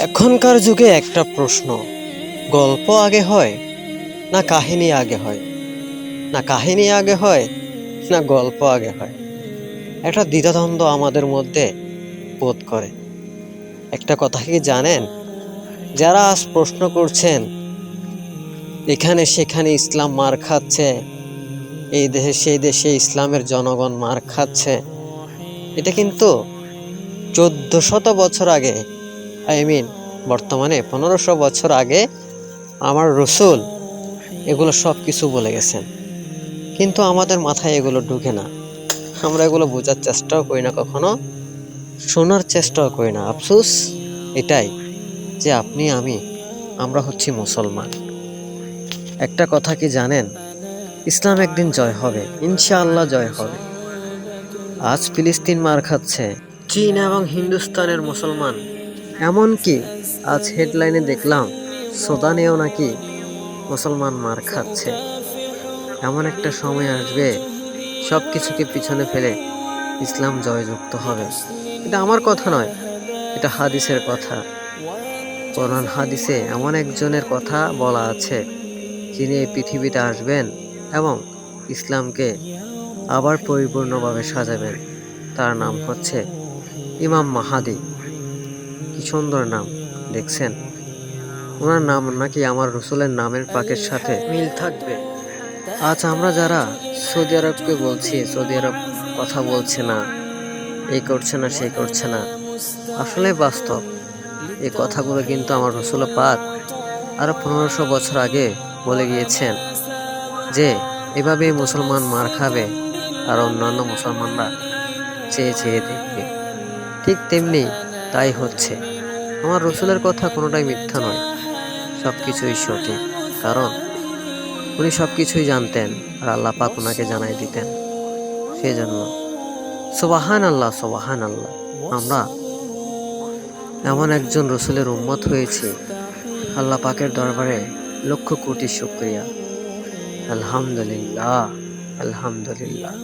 এখনকার যুগে একটা প্রশ্ন, গল্প আগে হয় না কাহিনী আগে হয়, না কাহিনী আগে হয় না গল্প আগে হয়। একটা দ্বিধাদ্বন্দ্ব আমাদের মধ্যে বোধ করে। একটা কথা কি জানেন, যারা আজ প্রশ্ন করছেন এখানে সেখানে ইসলাম মার খাচ্ছে, এই দেশে সেই দেশে ইসলামের জনগণ মার খাচ্ছে, এটা কিন্তু 1400 বছর আগে, বর্তমানে 1500 বছর আগে আমার রসুল এগুলো সব কিছু বলে গেছেন। কিন্তু আমাদের মাথায় এগুলো ঢুকে না, আমরা এগুলো বোঝার চেষ্টাও করি না, কখনো শোনার চেষ্টাও করি না। আফসোস এটাই যে আপনি আমরা হচ্ছি মুসলমান। একটা কথা কি জানেন, ইসলাম একদিন জয় হবে, ইনশাআল্লাহ জয় হবে। আজ ফিলিস্তিন মার খাচ্ছে, চীন এবং হিন্দুস্তানের মুসলমান, এমনকি আজ হেডলাইনে দেখলাম সুদানেও নাকি মুসলমান মার খাচ্ছে। এমন একটা সময় আসবে সব কিছুকে পিছনে ফেলে ইসলাম জয়যুক্ত হবে। এটা আমার কথা নয়, এটা হাদিসের কথা। কোরআন হাদিসে এমন একজনের কথা বলা আছে, যিনি এই পৃথিবীতে আসবেন এবং ইসলামকে আবার পরিপূর্ণভাবে সাজাবেন। তার নাম হচ্ছে ইমাম মাহাদি। কি সুন্দর নাম, দেখছেন? ওনার নাম নাকি আমার রসুলের নামের পাকের সাথে মিল থাকবে। আজ আমরা যারা সৌদি আরবকে বলছি, সৌদি আরব কথা বলছে না, এই করছে না সেই করছে না, আসলে বাস্তব এই কথাগুলো কিন্তু আমার রসুল পাক আরো 1500 বছর আগে বলে গিয়েছেন যে এভাবে মুসলমান মার খাবে আর অন্যান্য মুসলমানরা চেয়ে চেয়ে দেখবে। ঠিক তেমনি তাই হচ্ছে। আমার রসুলের কথা কোনোটাই মিথ্যা নয়, সবকিছুই সঠিক। কারণ উনি সবকিছুই জানতেন আর আল্লাহ পাক ওনাকে জানাই দিতেন। সেজন্য সুবহান আল্লাহ, সুবহান আল্লাহ, আমরা এমন একজন রসুলের উম্মত হয়েছি। আল্লাহ পাকের দরবারে লক্ষ কোটি শুকরিয়া। আলহামদুলিল্লাহ, আলহামদুলিল্লাহ।